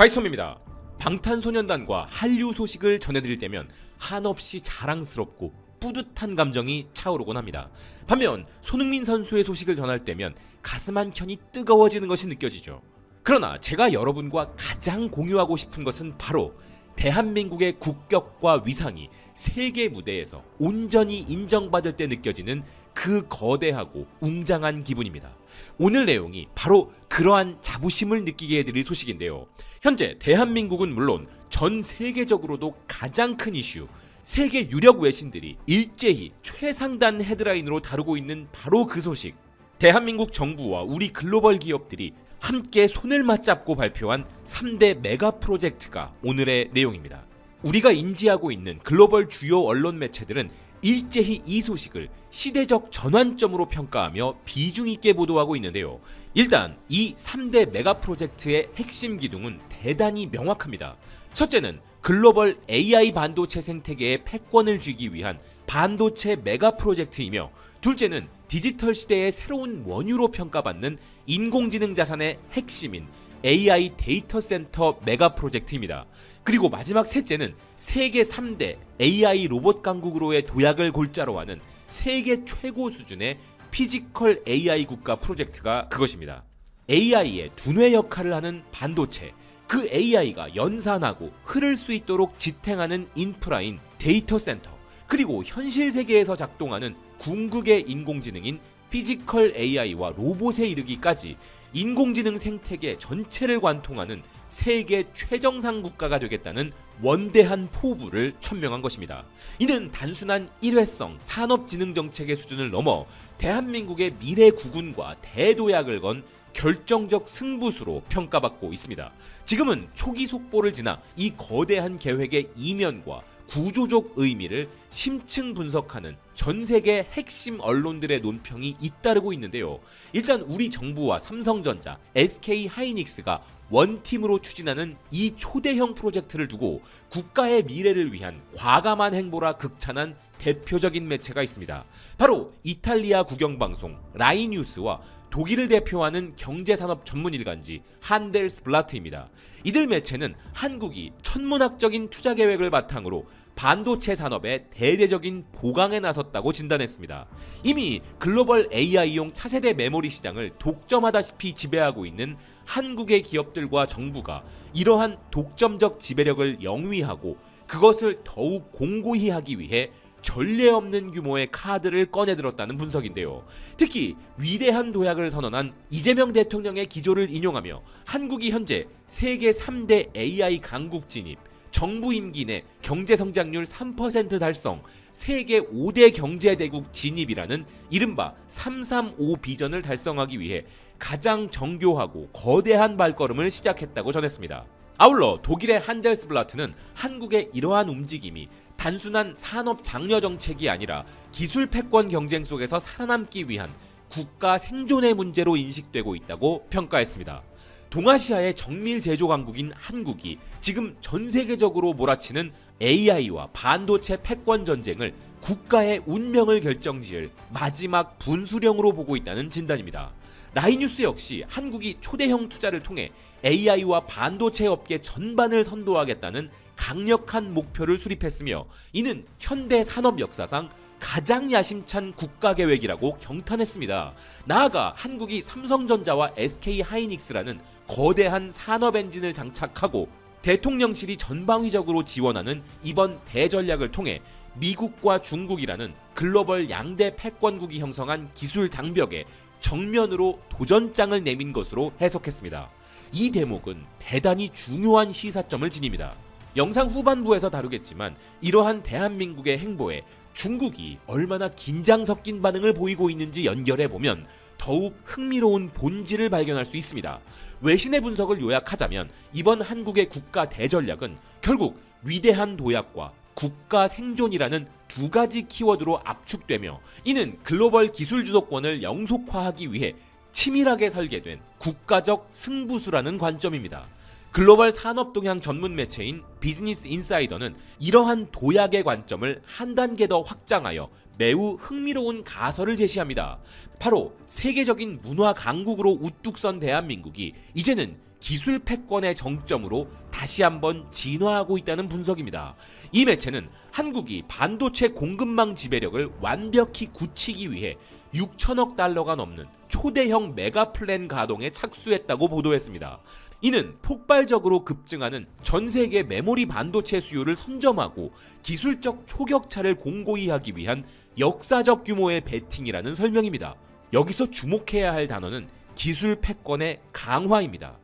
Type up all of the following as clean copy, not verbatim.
바이스톰입니다. 방탄소년단과 한류 소식을 전해드릴 때면 한없이 자랑스럽고 뿌듯한 감정이 차오르곤 합니다. 반면 손흥민 선수의 소식을 전할 때면 가슴 한켠이 뜨거워지는 것이 느껴지죠. 그러나 제가 여러분과 가장 공유하고 싶은 것은 바로 대한민국의 국격과 위상이 세계 무대에서 온전히 인정받을 때 느껴지는 그 거대하고 웅장한 기분입니다. 오늘 내용이 바로 그러한 자부심을 느끼게 해드릴 소식인데요. 현재 대한민국은 물론 전 세계적으로도 가장 큰 이슈, 세계 유력 외신들이 일제히 최상단 헤드라인으로 다루고 있는 바로 그 소식. 대한민국 정부와 우리 글로벌 기업들이 함께 손을 맞잡고 발표한 3대 메가 프로젝트가 오늘의 내용입니다. 우리가 인지하고 있는 글로벌 주요 언론 매체들은 일제히 이 소식을 시대적 전환점으로 평가하며 비중 있게 보도하고 있는데요. 일단 이 3대 메가 프로젝트의 핵심 기둥은 대단히 명확합니다. 첫째는 글로벌 AI 반도체 생태계의 패권을 쥐기 위한 반도체 메가 프로젝트이며, 둘째는 디지털 시대의 새로운 원유로 평가받는 인공지능 자산의 핵심인 AI 데이터 센터 메가 프로젝트입니다. 그리고 마지막 셋째는 세계 3대 AI 로봇 강국으로의 도약을 골자로 하는 세계 최고 수준의 피지컬 AI 국가 프로젝트가 그것입니다. AI의 두뇌 역할을 하는 반도체, 그 AI가 연산하고 흐를 수 있도록 지탱하는 인프라인 데이터 센터, 그리고 현실 세계에서 작동하는 궁극의 인공지능인 피지컬 AI와 로봇에 이르기까지 인공지능 생태계 전체를 관통하는 세계 최정상 국가가 되겠다는 원대한 포부를 천명한 것입니다. 이는 단순한 일회성 산업진흥 정책의 수준을 넘어 대한민국의 미래 구군과 대도약을 건 결정적 승부수로 평가받고 있습니다. 지금은 초기 속보를 지나 이 거대한 계획의 이면과 구조적 의미를 심층 분석하는 전 세계 핵심 언론들의 논평이 잇따르고 있는데요. 일단 우리 정부와 삼성전자, SK 하이닉스가 원팀으로 추진하는 이 초대형 프로젝트를 두고 국가의 미래를 위한 과감한 행보라 극찬한 대표적인 매체가 있습니다. 바로 이탈리아 국영방송 라이뉴스와 독일을 대표하는 경제산업 전문 일간지 한델스블라트입니다. 이들 매체는 한국이 천문학적인 투자 계획을 바탕으로 반도체 산업의 대대적인 보강에 나섰다고 진단했습니다. 이미 글로벌 AI용 차세대 메모리 시장을 독점하다시피 지배하고 있는 한국의 기업들과 정부가 이러한 독점적 지배력을 영위하고 그것을 더욱 공고히 하기 위해 전례 없는 규모의 카드를 꺼내들었다는 분석인데요. 특히 위대한 도약을 선언한 이재명 대통령의 기조를 인용하며 한국이 현재 세계 3대 AI 강국 진입, 정부 임기 내 경제 성장률 3% 달성, 세계 5대 경제대국 진입이라는 이른바 335 비전을 달성하기 위해 가장 정교하고 거대한 발걸음을 시작했다고 전했습니다. 아울러 독일의 한델스블라트는 한국의 이러한 움직임이 단순한 산업 장려 정책이 아니라 기술 패권 경쟁 속에서 살아남기 위한 국가 생존의 문제로 인식되고 있다고 평가했습니다. 동아시아의 정밀 제조 강국인 한국이 지금 전 세계적으로 몰아치는 AI와 반도체 패권 전쟁을 국가의 운명을 결정지을 마지막 분수령으로 보고 있다는 진단입니다. 라이뉴스 역시 한국이 초대형 투자를 통해 AI와 반도체 업계 전반을 선도하겠다는 강력한 목표를 수립했으며, 이는 현대 산업 역사상 가장 야심찬 국가계획이라고 경탄했습니다. 나아가 한국이 삼성전자와 SK 하이닉스라는 거대한 산업 엔진을 장착하고 대통령실이 전방위적으로 지원하는 이번 대전략을 통해 미국과 중국이라는 글로벌 양대 패권국이 형성한 기술 장벽에 정면으로 도전장을 내민 것으로 해석했습니다. 이 대목은 대단히 중요한 시사점을 지닙니다. 영상 후반부에서 다루겠지만 이러한 대한민국의 행보에 중국이 얼마나 긴장 섞인 반응을 보이고 있는지 연결해보면 더욱 흥미로운 본질을 발견할 수 있습니다. 외신의 분석을 요약하자면 이번 한국의 국가 대전략은 결국 위대한 도약과 국가 생존이라는 두 가지 키워드로 압축되며, 이는 글로벌 기술 주도권을 영속화하기 위해 치밀하게 설계된 국가적 승부수라는 관점입니다. 글로벌 산업 동향 전문 매체인 비즈니스 인사이더는 이러한 도약의 관점을 한 단계 더 확장하여 매우 흥미로운 가설을 제시합니다. 바로 세계적인 문화 강국으로 우뚝 선 대한민국이 이제는 기술 패권의 정점으로 다시 한번 진화하고 있다는 분석입니다. 이 매체는 한국이 반도체 공급망 지배력을 완벽히 굳히기 위해 6천억 달러가 넘는 초대형 메가 플랜 가동에 착수했다고 보도했습니다. 이는 폭발적으로 급증하는 전 세계 메모리 반도체 수요를 선점하고 기술적 초격차를 공고히 하기 위한 역사적 규모의 베팅이라는 설명입니다. 여기서 주목해야 할 단어는 기술 패권의 강화입니다.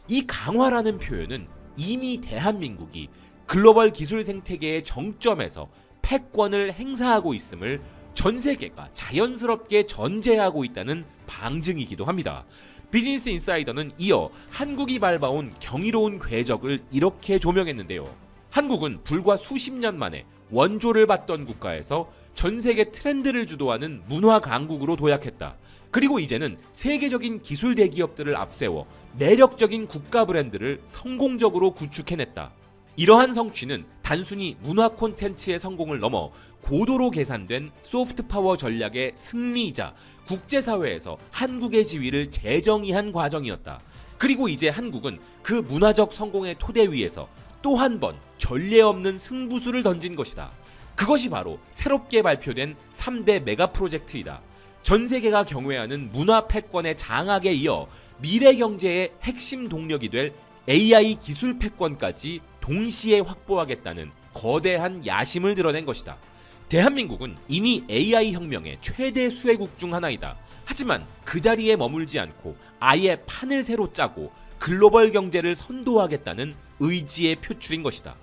이 강화라는 표현은 이미 대한민국이 글로벌 기술 생태계의 정점에서 패권을 행사하고 있음을 전 세계가 자연스럽게 전제하고 있다는 방증이기도 합니다. 비즈니스 인사이더는 이어 한국이 밟아온 경이로운 궤적을 이렇게 조명했는데요. 한국은 불과 수십 년 만에 원조를 받던 국가에서 전 세계 트렌드를 주도하는 문화 강국으로 도약했다. 그리고 이제는 세계적인 기술 대기업들을 앞세워 매력적인 국가 브랜드를 성공적으로 구축해냈다. 이러한 성취는 단순히 문화 콘텐츠의 성공을 넘어 고도로 계산된 소프트 파워 전략의 승리이자 국제사회에서 한국의 지위를 재정의한 과정이었다. 그리고 이제 한국은 그 문화적 성공의 토대 위에서 또 한 번 전례 없는 승부수를 던진 것이다. 그것이 바로 새롭게 발표된 3대 메가 프로젝트이다. 전 세계가 경외하는 문화 패권의 장악에 이어 미래 경제의 핵심 동력이 될 AI 기술 패권까지 동시에 확보하겠다는 거대한 야심을 드러낸 것이다. 대한민국은 이미 AI 혁명의 최대 수혜국 중 하나이다. 하지만 그 자리에 머물지 않고 아예 판을 새로 짜고 글로벌 경제를 선도하겠다는 의지의 표출인 것이다.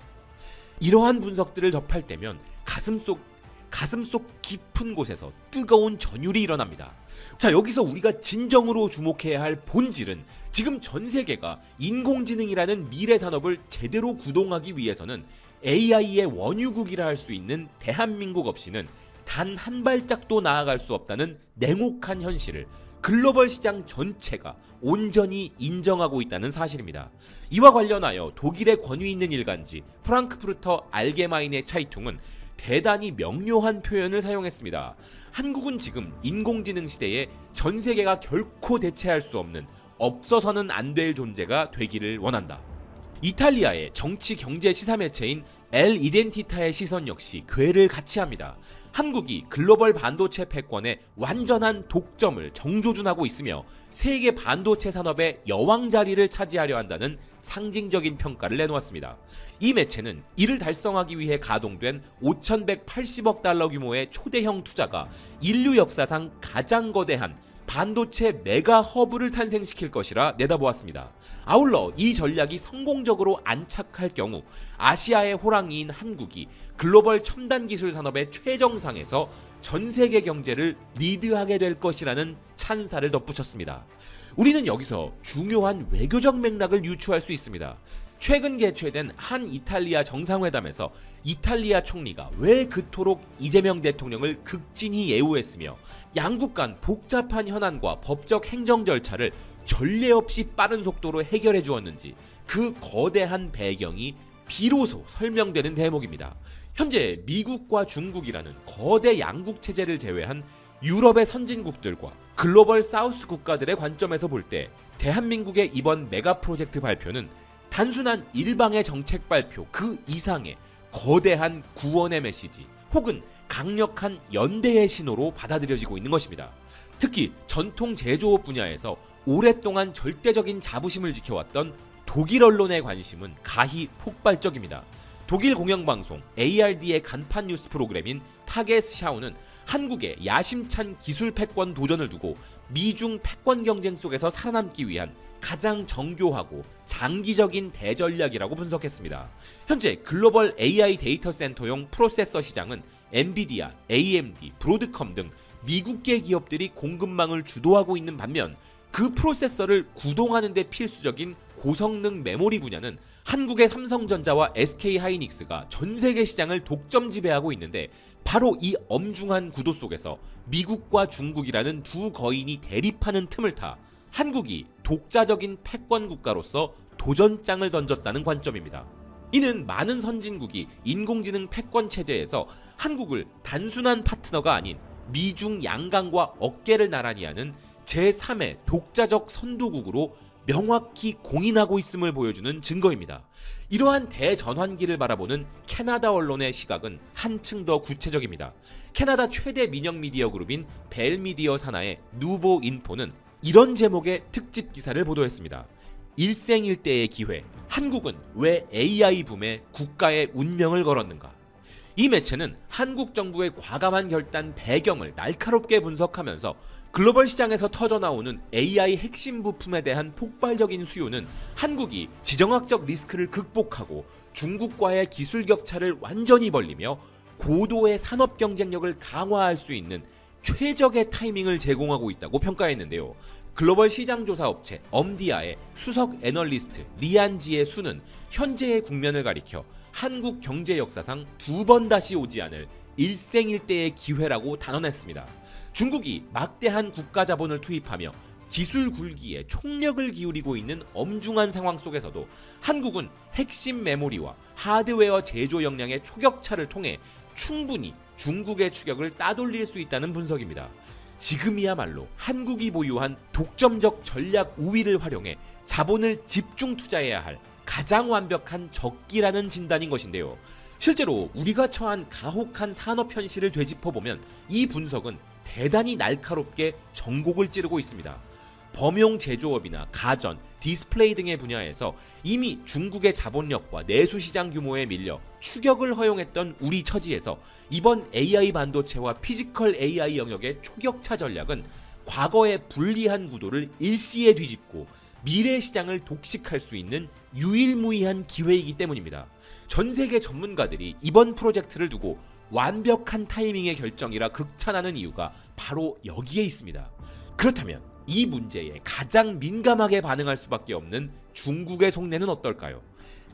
이러한 분석들을 접할 때면 가슴속 깊은 곳에서 뜨거운 전율이 일어납니다. 자, 여기서 우리가 진정으로 주목해야 할 본질은 지금 전 세계가 인공지능이라는 미래 산업을 제대로 구동하기 위해서는 AI의 원유국이라 할 수 있는 대한민국 없이는 단 한 발짝도 나아갈 수 없다는 냉혹한 현실을 글로벌 시장 전체가 온전히 인정하고 있다는 사실입니다. 이와 관련하여 독일의 권위 있는 일간지 프랑크푸르터 알게마인의 차이퉁은 대단히 명료한 표현을 사용했습니다. 한국은 지금 인공지능 시대에 전 세계가 결코 대체할 수 없는 없어서는 안 될 존재가 되기를 원한다. 이탈리아의 정치 경제 시사 매체인 엘 이덴티타의 시선 역시 궤를 같이 합니다. 한국이 글로벌 반도체 패권의 완전한 독점을 정조준하고 있으며 세계 반도체 산업의 여왕 자리를 차지하려 한다는 상징적인 평가를 내놓았습니다. 이 매체는 이를 달성하기 위해 가동된 5,180억 달러 규모의 초대형 투자가 인류 역사상 가장 거대한 반도체 메가 허브를 탄생시킬 것이라 내다보았습니다. 아울러 이 전략이 성공적으로 안착할 경우 아시아의 호랑이인 한국이 글로벌 첨단 기술 산업의 최정상에서 전 세계 경제를 리드하게 될 것이라는 찬사를 덧붙였습니다. 우리는 여기서 중요한 외교적 맥락을 유추할 수 있습니다. 최근 개최된 한 이탈리아 정상회담에서 이탈리아 총리가 왜 그토록 이재명 대통령을 극진히 예우했으며 양국 간 복잡한 현안과 법적 행정 절차를 전례 없이 빠른 속도로 해결해 주었는지 그 거대한 배경이 비로소 설명되는 대목입니다. 현재 미국과 중국이라는 거대 양국 체제를 제외한 유럽의 선진국들과 글로벌 사우스 국가들의 관점에서 볼 때 대한민국의 이번 메가 프로젝트 발표는 단순한 일방의 정책 발표 그 이상의 거대한 구원의 메시지 혹은 강력한 연대의 신호로 받아들여지고 있는 것입니다. 특히 전통 제조업 분야에서 오랫동안 절대적인 자부심을 지켜왔던 독일 언론의 관심은 가히 폭발적입니다. 독일 공영방송 ARD의 간판 뉴스 프로그램인 타게스샤우는 한국의 야심찬 기술 패권 도전을 두고 미중 패권 경쟁 속에서 살아남기 위한 가장 정교하고 장기적인 대전략이라고 분석했습니다. 현재 글로벌 AI 데이터 센터용 프로세서 시장은 엔비디아, AMD, 브로드컴 등 미국계 기업들이 공급망을 주도하고 있는 반면 그 프로세서를 구동하는 데 필수적인 고성능 메모리 분야는 한국의 삼성전자와 SK하이닉스가 전 세계 시장을 독점 지배하고 있는데 바로 이 엄중한 구도 속에서 미국과 중국이라는 두 거인이 대립하는 틈을 타 한국이 독자적인 패권 국가로서 도전장을 던졌다는 관점입니다. 이는 많은 선진국이 인공지능 패권 체제에서 한국을 단순한 파트너가 아닌 미중 양강과 어깨를 나란히 하는 제3의 독자적 선도국으로 명확히 공인하고 있음을 보여주는 증거입니다. 이러한 대전환기를 바라보는 캐나다 언론의 시각은 한층 더 구체적입니다. 캐나다 최대 민영 미디어 그룹인 벨미디어 산하의 누보 인포는 이런 제목의 특집 기사를 보도했습니다. 일생일대의 기회, 한국은 왜 AI 붐에 국가의 운명을 걸었는가? 이 매체는 한국 정부의 과감한 결단 배경을 날카롭게 분석하면서 글로벌 시장에서 터져나오는 AI 핵심 부품에 대한 폭발적인 수요는 한국이 지정학적 리스크를 극복하고 중국과의 기술 격차를 완전히 벌리며 고도의 산업 경쟁력을 강화할 수 있는 최적의 타이밍을 제공하고 있다고 평가했는데요. 글로벌 시장조사 업체 엄디아의 수석 애널리스트 리안지의 수는 현재의 국면을 가리켜 한국 경제 역사상 2번 다시 오지 않을 일생일대의 기회라고 단언했습니다. 중국이 막대한 국가 자본을 투입하며 기술 굴기에 총력을 기울이고 있는 엄중한 상황 속에서도 한국은 핵심 메모리와 하드웨어 제조 역량의 초격차를 통해 충분히 중국의 추격을 따돌릴 수 있다는 분석입니다. 지금이야말로 한국이 보유한 독점적 전략 우위를 활용해 자본을 집중 투자해야 할 가장 완벽한 적기라는 진단인 것인데요. 실제로 우리가 처한 가혹한 산업 현실을 되짚어보면 이 분석은 대단히 날카롭게 전곡을 찌르고 있습니다. 범용 제조업이나 가전, 디스플레이 등의 분야에서 이미 중국의 자본력과 내수시장 규모에 밀려 추격을 허용했던 우리 처지에서 이번 AI 반도체와 피지컬 AI 영역의 초격차 전략은 과거의 불리한 구도를 일시에 뒤집고 미래 시장을 독식할 수 있는 유일무이한 기회이기 때문입니다. 전 세계 전문가들이 이번 프로젝트를 두고 완벽한 타이밍의 결정이라 극찬하는 이유가 바로 여기에 있습니다. 그렇다면 이 문제에 가장 민감하게 반응할 수밖에 없는 중국의 속내는 어떨까요?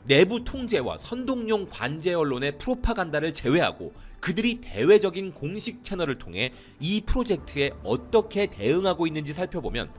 내부 통제와 선동용 관제 언론의 프로파간다를 제외하고 그들이 대외적인 공식 채널을 통해 이 프로젝트에 어떻게 대응하고 있는지 살펴보면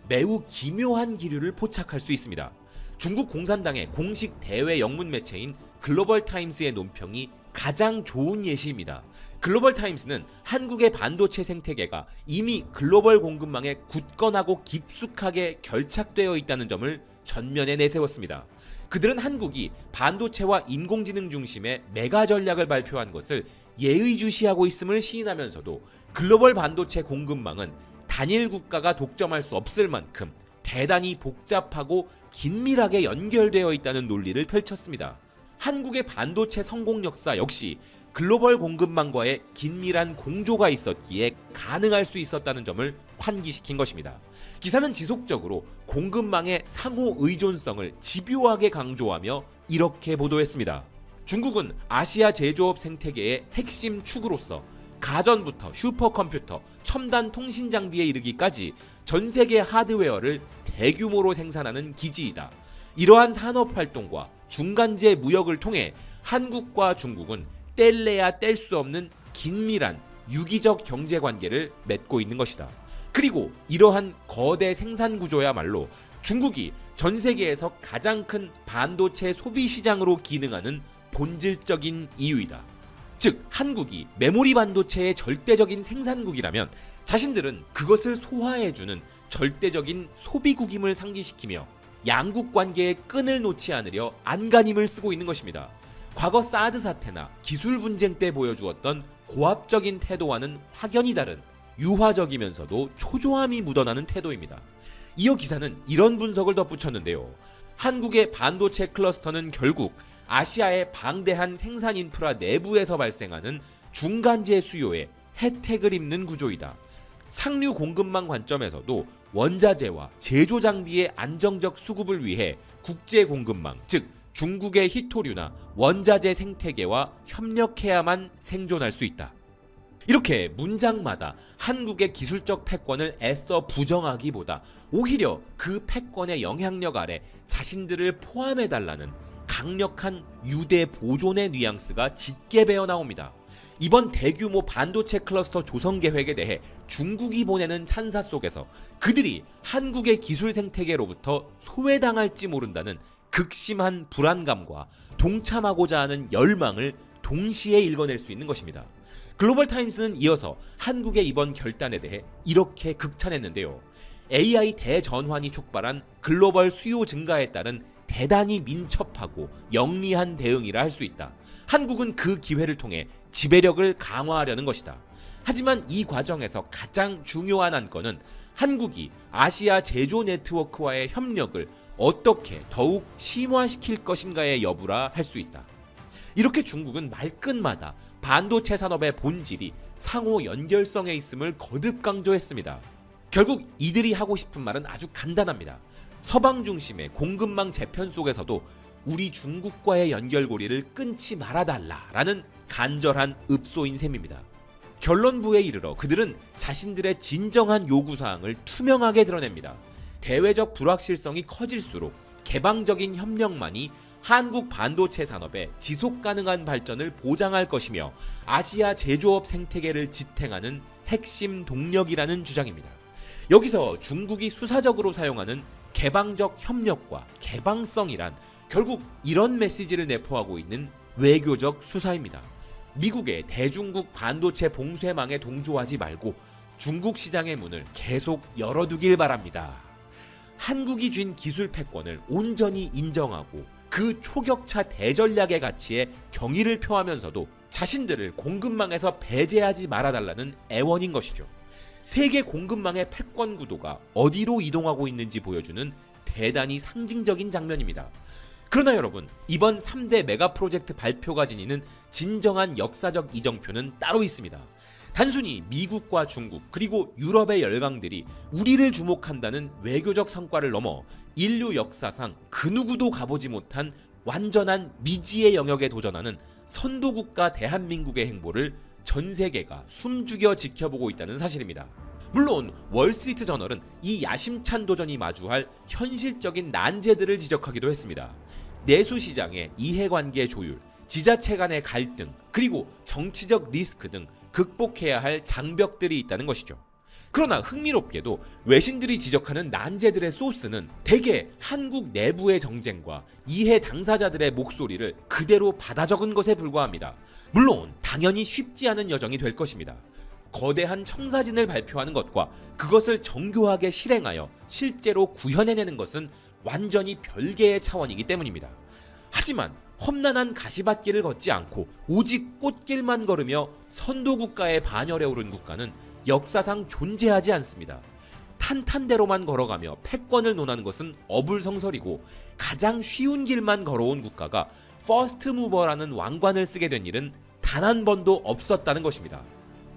매우 기묘한 기류를 포착할 수 있습니다. 중국 공산당의 공식 대외 영문 매체인 글로벌 타임스의 논평이 가장 좋은 예시입니다. 글로벌 타임스는 한국의 반도체 생태계가 이미 글로벌 공급망에 굳건하고 깊숙하게 결착되어 있다는 점을 전면에 내세웠습니다. 그들은 한국이 반도체와 인공지능 중심의 메가 전략을 발표한 것을 예의주시하고 있음을 시인하면서도 글로벌 반도체 공급망은 단일 국가가 독점할 수 없을 만큼 대단히 복잡하고 긴밀하게 연결되어 있다는 논리를 펼쳤습니다. 한국의 반도체 성공 역사 역시 글로벌 공급망과의 긴밀한 공조가 있었기에 가능할 수 있었다는 점을 환기시킨 것입니다. 기사는 지속적으로 공급망의 상호 의존성을 집요하게 강조하며 이렇게 보도했습니다. 중국은 아시아 제조업 생태계의 핵심 축으로서 가전부터 슈퍼컴퓨터, 첨단 통신 장비에 이르기까지 전 세계 하드웨어를 대규모로 생산하는 기지이다. 이러한 산업 활동과 중간재 무역을 통해 한국과 중국은 뗄래야 뗄 수 없는 긴밀한 유기적 경제 관계를 맺고 있는 것이다. 그리고 이러한 거대 생산 구조야말로 중국이 전 세계에서 가장 큰 반도체 소비 시장으로 기능하는 본질적인 이유이다. 즉 한국이 메모리 반도체의 절대적인 생산국이라면 자신들은 그것을 소화해주는 절대적인 소비국임을 상기시키며 양국 관계의 끈을 놓지 않으려 안간힘을 쓰고 있는 것입니다. 과거 사드 사태나 기술 분쟁 때 보여주었던 고압적인 태도와는 확연히 다른 유화적이면서도 초조함이 묻어나는 태도입니다. 이어 기사는 이런 분석을 덧붙였는데요. 한국의 반도체 클러스터는 결국 아시아의 방대한 생산 인프라 내부에서 발생하는 중간재 수요에 혜택을 입는 구조이다. 상류 공급망 관점에서도 원자재와 제조 장비의 안정적 수급을 위해 국제 공급망, 즉 중국의 희토류나 원자재 생태계와 협력해야만 생존할 수 있다. 이렇게 문장마다 한국의 기술적 패권을 애써 부정하기보다 오히려 그 패권의 영향력 아래 자신들을 포함해달라는 강력한 유대 보존의 뉘앙스가 짙게 배어나옵니다. 이번 대규모 반도체 클러스터 조성 계획에 대해 중국이 보내는 찬사 속에서 그들이 한국의 기술 생태계로부터 소외당할지 모른다는 극심한 불안감과 동참하고자 하는 열망을 동시에 읽어낼 수 있는 것입니다. 글로벌 타임스는 이어서 한국의 이번 결단에 대해 이렇게 극찬했는데요. AI 대전환이 촉발한 글로벌 수요 증가에 따른 대단히 민첩하고 영리한 대응이라 할 수 있다. 한국은 그 기회를 통해 지배력을 강화하려는 것이다. 하지만 이 과정에서 가장 중요한 안건은 한국이 아시아 제조 네트워크와의 협력을 어떻게 더욱 심화시킬 것인가의 여부라 할 수 있다. 이렇게 중국은 말끝마다 반도체 산업의 본질이 상호 연결성에 있음을 거듭 강조했습니다. 결국 이들이 하고 싶은 말은 아주 간단합니다. 서방 중심의 공급망 재편 속에서도 우리 중국과의 연결고리를 끊지 말아달라라는 간절한 읍소인 셈입니다. 결론부에 이르러 그들은 자신들의 진정한 요구사항을 투명하게 드러냅니다. 대외적 불확실성이 커질수록 개방적인 협력만이 한국 반도체 산업의 지속가능한 발전을 보장할 것이며 아시아 제조업 생태계를 지탱하는 핵심 동력이라는 주장입니다. 여기서 중국이 수사적으로 사용하는 개방적 협력과 개방성이란 결국 이런 메시지를 내포하고 있는 외교적 수사입니다. 미국의 대중국 반도체 봉쇄망에 동조하지 말고 중국 시장의 문을 계속 열어두길 바랍니다. 한국이 쥔 기술 패권을 온전히 인정하고 그 초격차 대전략의 가치에 경의를 표하면서도 자신들을 공급망에서 배제하지 말아달라는 애원인 것이죠. 세계 공급망의 패권 구도가 어디로 이동하고 있는지 보여주는 대단히 상징적인 장면입니다. 그러나 여러분, 이번 3대 메가 프로젝트 발표가 지니는 진정한 역사적 이정표는 따로 있습니다. 단순히 미국과 중국 그리고 유럽의 열강들이 우리를 주목한다는 외교적 성과를 넘어 인류 역사상 그 누구도 가보지 못한 완전한 미지의 영역에 도전하는 선도국가 대한민국의 행보를 전 세계가 숨죽여 지켜보고 있다는 사실입니다. 물론 월스트리트 저널은 이 야심찬 도전이 마주할 현실적인 난제들을 지적하기도 했습니다. 내수시장의 이해관계 조율, 지자체 간의 갈등, 그리고 정치적 리스크 등 극복해야 할 장벽들이 있다는 것이죠. 그러나 흥미롭게도 외신들이 지적하는 난제들의 소스는 대개 한국 내부의 정쟁과 이해 당사자들의 목소리를 그대로 받아 적은 것에 불과합니다. 물론 당연히 쉽지 않은 여정이 될 것입니다. 거대한 청사진을 발표하는 것과 그것을 정교하게 실행하여 실제로 구현해내는 것은 완전히 별개의 차원이기 때문입니다. 하지만 험난한 가시밭길을 걷지 않고 오직 꽃길만 걸으며 선도국가의 반열에 오른 국가는 역사상 존재하지 않습니다. 탄탄대로만 걸어가며 패권을 논하는 것은 어불성설이고 가장 쉬운 길만 걸어온 국가가 퍼스트 무버라는 왕관을 쓰게 된 일은 단 한 번도 없었다는 것입니다.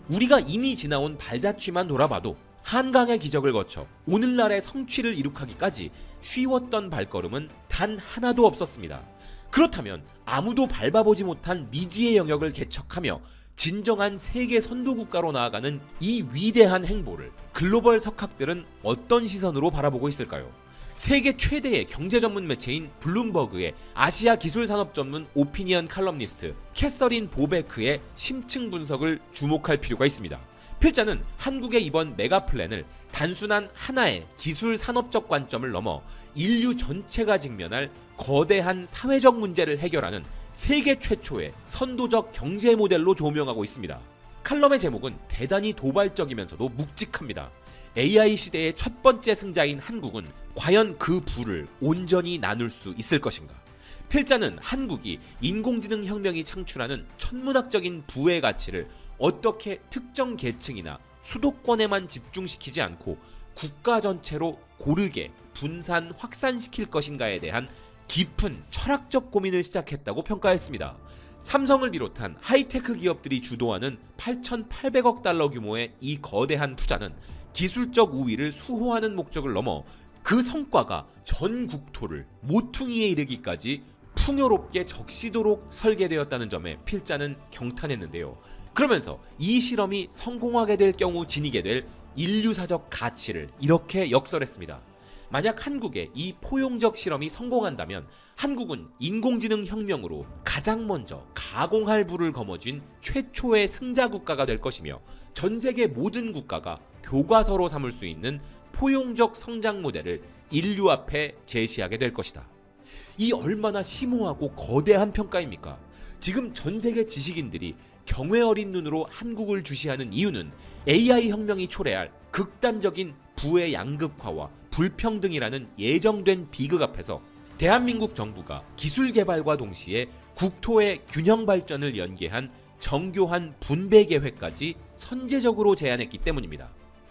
우리가 이미 지나온 발자취만 돌아봐도 한강의 기적을 거쳐 오늘날의 성취를 이룩하기까지 쉬웠던 발걸음은 단 하나도 없었습니다. 그렇다면 아무도 밟아보지 못한 미지의 영역을 개척하며 진정한 세계 선도국가로 나아가는 이 위대한 행보를 글로벌 석학들은 어떤 시선으로 바라보고 있을까요? 세계 최대의 경제 전문 매체인 블룸버그의 아시아 기술 산업 전문 오피니언 칼럼니스트 캐서린 보베크의 심층 분석을 주목할 필요가 있습니다. 필자는 한국의 이번 메가 플랜을 단순한 하나의 기술 산업적 관점을 넘어 인류 전체가 직면할 거대한 사회적 문제를 해결하는 세계 최초의 선도적 경제 모델로 조명하고 있습니다. 칼럼의 제목은 대단히 도발적이면서도 묵직합니다. AI 시대의 첫 번째 승자인 한국은 과연 그 부를 온전히 나눌 수 있을 것인가? 필자는 한국이 인공지능 혁명이 창출하는 천문학적인 부의 가치를 어떻게 특정 계층이나 수도권에만 집중시키지 않고 국가 전체로 고르게 분산 확산시킬 것인가에 대한 깊은 철학적 고민을 시작했다고 평가했습니다. 삼성을 비롯한 하이테크 기업들이 주도하는 8,800억 달러 규모의 이 거대한 투자는 기술적 우위를 수호하는 목적을 넘어 그 성과가 전 국토를 모퉁이에 이르기까지 풍요롭게 적시도록 설계되었다는 점에 필자는 경탄했는데요. 그러면서 이 실험이 성공하게 될 경우 지니게 될 인류사적 가치를 이렇게 역설했습니다. 만약 한국의 이 포용적 실험이 성공한다면 한국은 인공지능 혁명으로 가장 먼저 가공할 부를 거머쥔 최초의 승자 국가가 될 것이며 전 세계 모든 국가가 교과서로 삼을 수 있는 포용적 성장 모델을 인류 앞에 제시하게 될 것이다. 이 얼마나 심오하고 거대한 평가입니까? 지금 전 세계 지식인들이 경외 어린 눈으로 한국을 주시하는 이유는 AI 혁명이 초래할 극단적인 부의 양극화와 불평등이라는 예정된 비극 앞에서 대한민국 정부가 기술 개발과 동시에 국토의 균형 발전을 연계한 정교한 분배 계획까지 선제적으로 제안했기 때문입니다.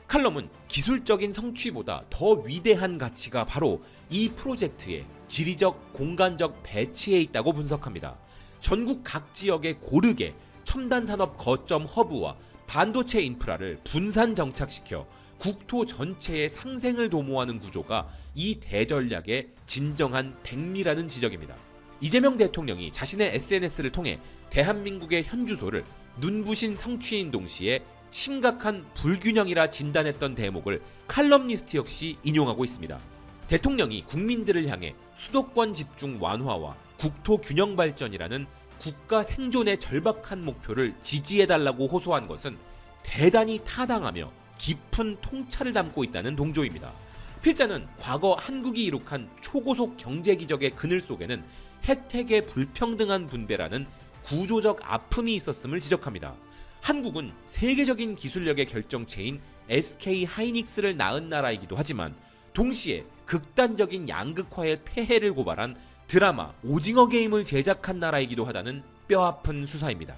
칼럼은 기술적인 성취보다 더 위대한 가치가 바로 이 프로젝트의 지리적, 공간적 배치에 있다고 분석합니다. 전국 각 지역에 고르게 첨단 산업 거점 허브와 반도체 인프라를 분산 정착시켜 국토 전체의 상생을 도모하는 구조가 이 대전략의 진정한 백미라는 지적입니다. 이재명 대통령이 자신의 SNS를 통해 대한민국의 현주소를 눈부신 성취인 동시에 심각한 불균형이라 진단했던 대목을 칼럼니스트 역시 인용하고 있습니다. 대통령이 국민들을 향해 수도권 집중 완화와 국토 균형 발전이라는 국가 생존의 절박한 목표를 지지해달라고 호소한 것은 대단히 타당하며 깊은 통찰을 담고 있다는 동조입니다. 필자는 과거 한국이 이룩한 초고속 경제 기적의 그늘 속에는 혜택의 불평등한 분배라는 구조적 아픔이 있었음을 지적합니다. 한국은 세계적인 기술력의 결정체인 SK 하이닉스를 낳은 나라이기도 하지만 동시에 극단적인 양극화의 폐해를 고발한 드라마 오징어 게임을 제작한 나라이기도 하다는 뼈아픈 수사입니다.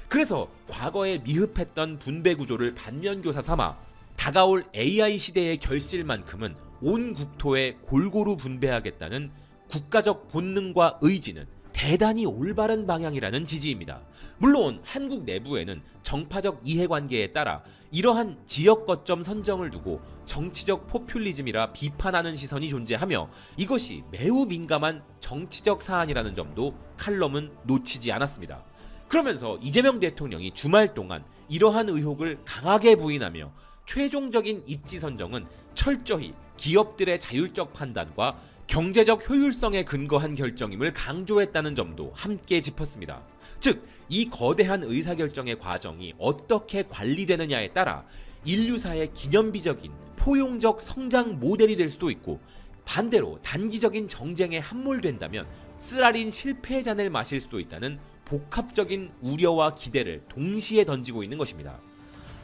그래서 과거에 미흡했던 분배 구조를 반면교사 삼아 다가올 AI 시대의 결실만큼은 온 국토에 골고루 분배하겠다는 국가적 본능과 의지는 대단히 올바른 방향이라는 지지입니다. 물론 한국 내부에는 정파적 이해관계에 따라 이러한 지역 거점 선정을 두고 정치적 포퓰리즘이라 비판하는 시선이 존재하며 이것이 매우 민감한 정치적 사안이라는 점도 칼럼은 놓치지 않았습니다. 그러면서 이재명 대통령이 주말 동안 이러한 의혹을 강하게 부인하며 최종적인 입지 선정은 철저히 기업들의 자율적 판단과 경제적 효율성에 근거한 결정임을 강조했다는 점도 함께 짚었습니다. 즉, 이 거대한 의사결정의 과정이 어떻게 관리되느냐에 따라 인류사의 기념비적인 포용적 성장 모델이 될 수도 있고 반대로 단기적인 정쟁에 함몰된다면 쓰라린 실패의 잔을 마실 수도 있다는 복합적인 우려와 기대를 동시에 던지고 있는 것입니다.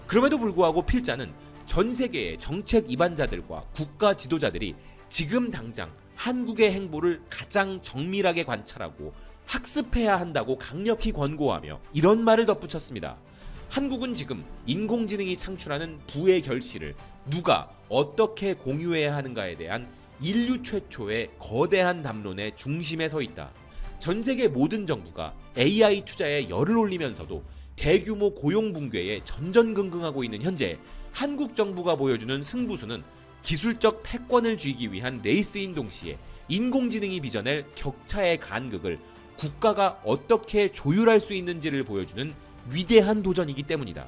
그럼에도 불구하고 필자는 전 세계의 정책 이반자들과 국가 지도자들이 지금 당장 한국의 행보를 가장 정밀하게 관찰하고 학습해야 한다고 강력히 권고하며 이런 말을 덧붙였습니다. 한국은 지금 인공지능이 창출하는 부의 결실을 누가 어떻게 공유해야 하는가에 대한 인류 최초의 거대한 담론의 중심에 서 있다. 전 세계 모든 정부가 AI 투자에 열을 올리면서도 대규모 고용 붕괴에 전전긍긍하고 있는 현재 한국 정부가 보여주는 승부수는 기술적 패권을 쥐기 위한 레이스인 동시에 인공지능이 빚어낼 격차의 간극을 국가가 어떻게 조율할 수 있는지를 보여주는 위대한 도전이기 때문이다.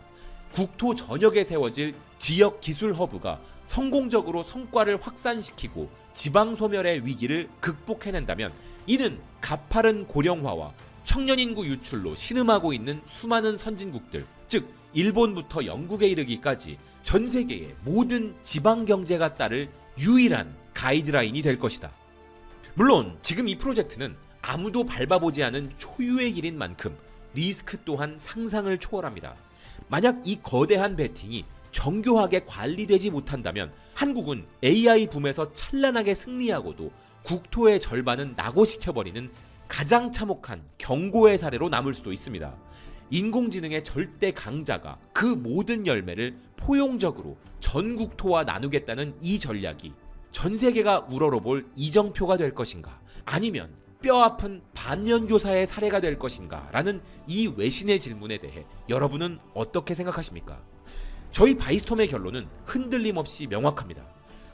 국토 전역에 세워질 지역 기술 허브가 성공적으로 성과를 확산시키고 지방 소멸의 위기를 극복해낸다면 이는 가파른 고령화와 청년 인구 유출로 신음하고 있는 수많은 선진국들, 즉 일본부터 영국에 이르기까지 전 세계의 모든 지방 경제가 따를 유일한 가이드라인이 될 것이다. 물론 지금 이 프로젝트는 아무도 밟아보지 않은 초유의 길인 만큼 리스크 또한 상상을 초월합니다. 만약 이 거대한 베팅이 정교하게 관리되지 못한다면 한국은 AI 붐에서 찬란하게 승리하고도 국토의 절반은 낙오시켜버리는 가장 참혹한 경고의 사례로 남을 수도 있습니다. 인공지능의 절대 강자가 그 모든 열매를 포용적으로 전 국토와 나누겠다는 이 전략이 전 세계가 우러러볼 이정표가 될 것인가, 아니면 뼈아픈 반면교사의 사례가 될 것인가 라는 이 외신의 질문에 대해 여러분은 어떻게 생각하십니까? 저희 바이스톰의 결론은 흔들림 없이 명확합니다.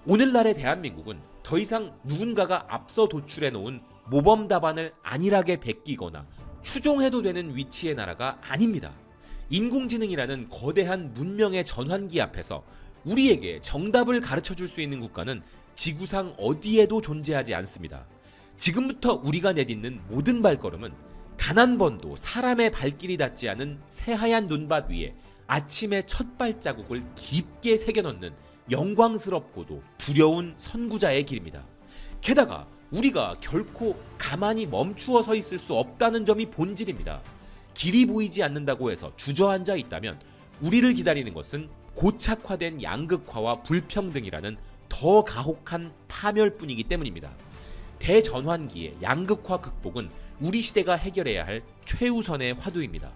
오늘날의 대한민국은 더 이상 누군가가 앞서 도출해 놓은 모범 답안을 안일하게 베끼거나 추종해도 되는 위치의 나라가 아닙니다. 인공지능이라는 거대한 문명의 전환기 앞에서 우리에게 정답을 가르쳐 줄 수 있는 국가는 지구상 어디에도 존재하지 않습니다. 지금부터 우리가 내딛는 모든 발걸음은 단 한 번도 사람의 발길이 닿지 않은 새하얀 눈밭 위에 아침의 첫 발자국을 깊게 새겨넣는 영광스럽고도 두려운 선구자의 길입니다. 게다가 우리가 결코 가만히 멈추어 서 있을 수 없다는 점이 본질입니다. 길이 보이지 않는다고 해서 주저앉아 있다면 우리를 기다리는 것은 고착화된 양극화와 불평등이라는 더 가혹한 파멸뿐이기 때문입니다. 대전환기의 양극화 극복은 우리 시대가 해결해야 할 최우선의 화두입니다.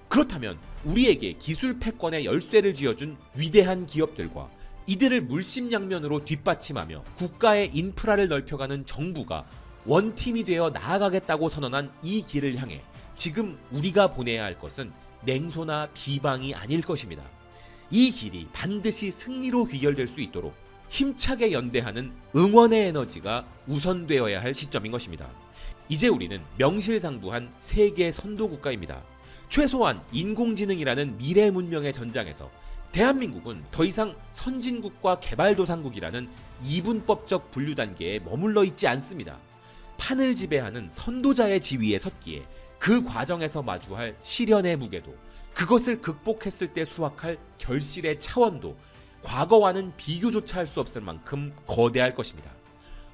그렇다면 우리에게 기술 패권의 열쇠를 쥐어준 위대한 기업들과 이들을 물심양면으로 뒷받침하며 국가의 인프라를 넓혀가는 정부가 원팀이 되어 나아가겠다고 선언한 이 길을 향해 지금 우리가 보내야 할 것은 냉소나 비방이 아닐 것입니다. 이 길이 반드시 승리로 귀결될 수 있도록 힘차게 연대하는 응원의 에너지가 우선되어야 할 시점인 것입니다. 이제 우리는 명실상부한 세계 선도 국가입니다. 최소한 인공지능이라는 미래 문명의 전장에서 대한민국은 더 이상 선진국과 개발도상국이라는 이분법적 분류 단계에 머물러 있지 않습니다. 판을 지배하는 선도자의 지위에 섰기에 그 과정에서 마주할 시련의 무게도, 그것을 극복했을 때 수확할 결실의 차원도 과거와는 비교조차 할 수 없을 만큼 거대할 것입니다.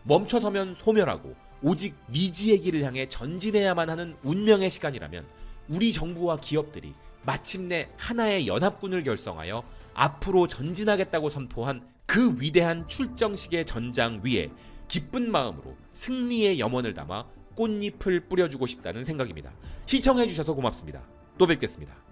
멈춰서면 소멸하고 오직 미지의 길을 향해 전진해야만 하는 운명의 시간이라면 우리 정부와 기업들이 마침내 하나의 연합군을 결성하여 앞으로 전진하겠다고 선포한 그 위대한 출정식의 전장 위에 기쁜 마음으로 승리의 염원을 담아 꽃잎을 뿌려주고 싶다는 생각입니다. 시청해주셔서 고맙습니다. 또 뵙겠습니다.